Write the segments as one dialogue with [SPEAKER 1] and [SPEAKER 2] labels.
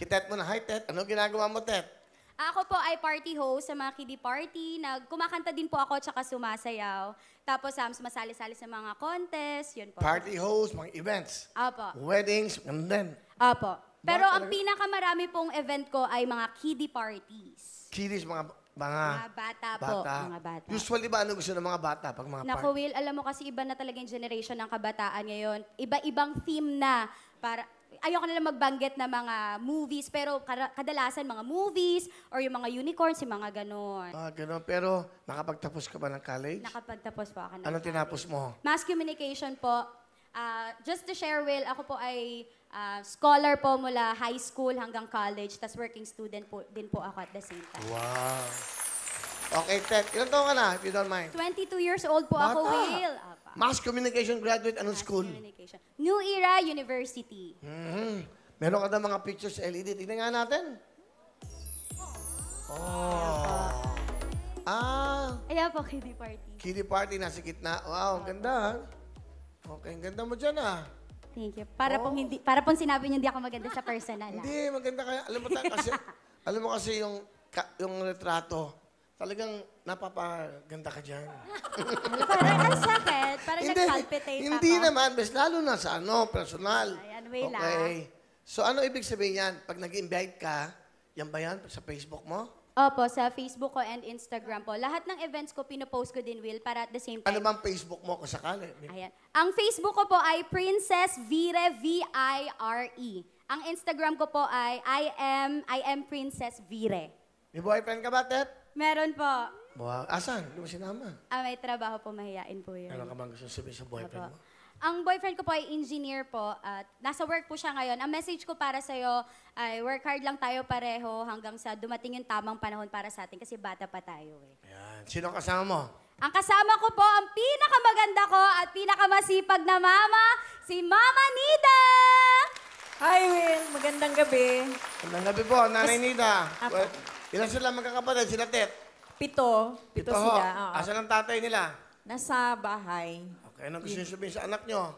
[SPEAKER 1] Si Tet muna. Hi, Tet. Ano ginagawa mo, Tet?
[SPEAKER 2] Ako po ay party host sa mga kiddie party. Kumakanta din po ako tsaka sumasayaw. Tapos sumasali-sali sa mga contest. Yun po.
[SPEAKER 1] Party host, mga events.
[SPEAKER 2] Opo.
[SPEAKER 1] Weddings, and then.
[SPEAKER 2] Opo. Pero
[SPEAKER 1] Ba,
[SPEAKER 2] ang pinakamarami pong event ko ay mga kiddie parties.
[SPEAKER 1] Kiddies, mga
[SPEAKER 2] Mga bata po. Mga bata.
[SPEAKER 1] Usually ba ano gusto ng mga bata pag mga
[SPEAKER 2] Naku, Will, alam mo kasi iba na talaga yung generation ng kabataan ngayon. Iba-ibang theme na. Ayoko na lang magbanggit na mga movies, pero kadalasan mga movies or yung mga unicorns, yung mga ganon.
[SPEAKER 1] Ganon. Pero nakapagtapos ka ba ng college?
[SPEAKER 2] Nakapagtapos po ako ng
[SPEAKER 1] Anong tinapos mo?
[SPEAKER 2] Mass communication po. Just to share, Will, ako po ay scholar po mula high school hanggang college, tas working student po din po ako at the same time.
[SPEAKER 1] Wow. Okay, Tet. Ilan taon ka na, if you don't mind?
[SPEAKER 2] 22 years old po ako,
[SPEAKER 1] Bata.
[SPEAKER 2] Will.
[SPEAKER 1] Mass Communication graduate, anong school?
[SPEAKER 2] Communication. New Era University.
[SPEAKER 1] Meron ka na mga pictures sa LED. Tingnan nga natin.
[SPEAKER 2] Ayan po, kiddie party.
[SPEAKER 1] Kiddie party, nasa gitna. Wow, ang ganda. Okay, ang ganda mo dyan,
[SPEAKER 2] Thank you. Para pong sinabi niyo hindi ako maganda sa personal.
[SPEAKER 1] Hindi, maganda kaya. Alam mo kasi yung retrato, talagang napapaganda ka dyan.
[SPEAKER 2] Parang ang sakit. Parang nag-palpitate ako.
[SPEAKER 1] Hindi naman. Bes, lalo na sa personal.
[SPEAKER 2] Ayan, way lang.
[SPEAKER 1] Okay. So, ano ibig sabihin yan? Pag nag-invite ka, yan ba yan sa Facebook mo?
[SPEAKER 2] Opo, sa Facebook ko and Instagram po. Lahat ng events ko, pinopost ko din, Will, para at the same time.
[SPEAKER 1] Ano bang Facebook mo kung sakali?
[SPEAKER 2] Ayan. Ang Facebook ko po ay Princess Vire, V-I-R-E. Ang Instagram ko po ay I am Princess Vire.
[SPEAKER 1] May boyfriend ka ba, Tet?
[SPEAKER 2] Meron po.
[SPEAKER 1] Wow. Asan? Hindi mo sinama.
[SPEAKER 2] May trabaho po, mahihain po yun.
[SPEAKER 1] Ano ka bang gusto sabihin sa boyfriend mo?
[SPEAKER 2] Ang boyfriend ko po ay engineer po at nasa work po siya ngayon. Ang message ko para sa'yo ay work hard lang tayo pareho hanggang sa dumating yung tamang panahon para sa atin kasi bata pa tayo eh.
[SPEAKER 1] Ayan. Sino ang kasama mo?
[SPEAKER 2] Ang kasama ko po, ang pinakamaganda ko at pinakamasipag na mama, si Mama Nida!
[SPEAKER 3] Hi, Will. Magandang gabi.
[SPEAKER 1] Magandang gabi po, Nanay Nida.
[SPEAKER 3] Apo.
[SPEAKER 1] Ilan sila magkakapatid? Sila, Tet?
[SPEAKER 3] Pito
[SPEAKER 1] Ho.
[SPEAKER 3] sila. Oo.
[SPEAKER 1] Asan ang tatay nila?
[SPEAKER 3] Nasa bahay.
[SPEAKER 1] Okay, anong gusto niyo sabihin sa anak nyo?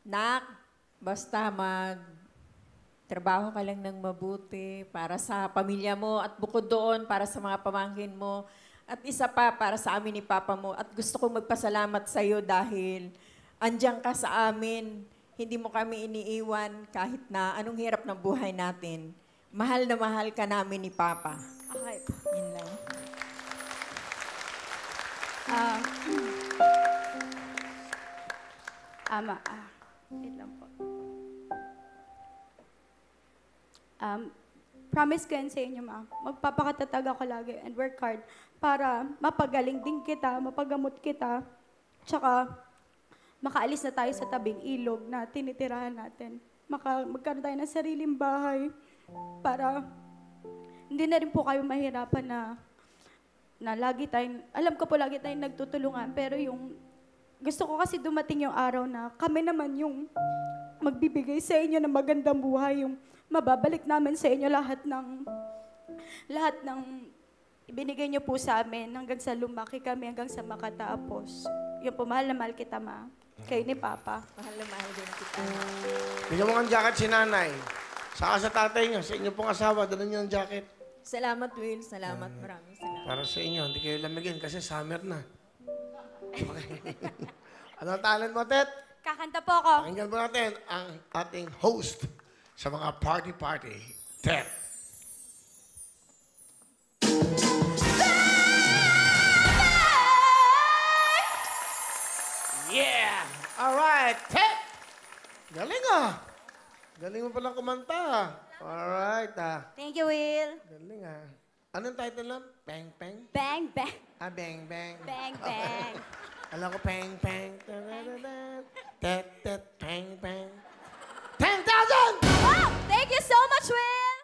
[SPEAKER 3] Nak, basta trabaho ka lang ng mabuti para sa pamilya mo at bukod doon para sa mga pamangkin mo. At isa pa para sa amin ni Papa mo. At gusto kong magpasalamat sa iyo dahil andyan ka sa amin. Hindi mo kami iniiwan kahit na anong hirap ng buhay natin. Mahal na mahal ka namin ni Papa.
[SPEAKER 2] Okay.
[SPEAKER 3] Yun lang.
[SPEAKER 2] Wait lang po. Promise ko yan sa inyo, Ma. Magpapakatatag ako lagi and work hard para mapagaling din kita, mapagamot kita, tsaka makaalis na tayo sa tabing ilog na tinitirahan natin. Magkaroon tayo ng sariling bahay para hindi na rin po kayo mahirapan na lagi tayong, alam ko po lagi tayong nagtutulungan, pero yung gusto ko kasi dumating yung araw na kami naman yung magbibigay sa inyo ng magandang buhay, yung mababalik namin sa inyo lahat ng ibinigay niyo po sa amin hanggang sa lumaki kami, hanggang sa makatapos. Yung po, mahal na mahal kita, Ma. Kayo ni Papa.
[SPEAKER 3] Mahal na mahal din kita.
[SPEAKER 1] Bigyan mo ng jacket si nanay. Saka sa tatay niyo, sa inyo pong asawa, doon niyo ng jacket.
[SPEAKER 3] Salamat, Will. Salamat. Maraming salamat.
[SPEAKER 1] Para sa inyo, hindi kayo lamigin kasi summer na. Okay. Ano ang talent mo, Tet?
[SPEAKER 2] Kakanta po ako.
[SPEAKER 1] Pakinggan po natin ang ating host sa mga party-party, Tet. Yeah! Alright, Tet! Galing Galing mo palang kumanta. Alright
[SPEAKER 2] Thank you, Will.
[SPEAKER 1] Galing Anong title lang? Bang, bang?
[SPEAKER 2] Bang, bang.
[SPEAKER 1] Bang, bang.
[SPEAKER 2] Bang, bang.
[SPEAKER 1] Alam ko, bang, bang. Tet, tet, bang, bang. 10,000!
[SPEAKER 2] Oh, thank you so much, Will.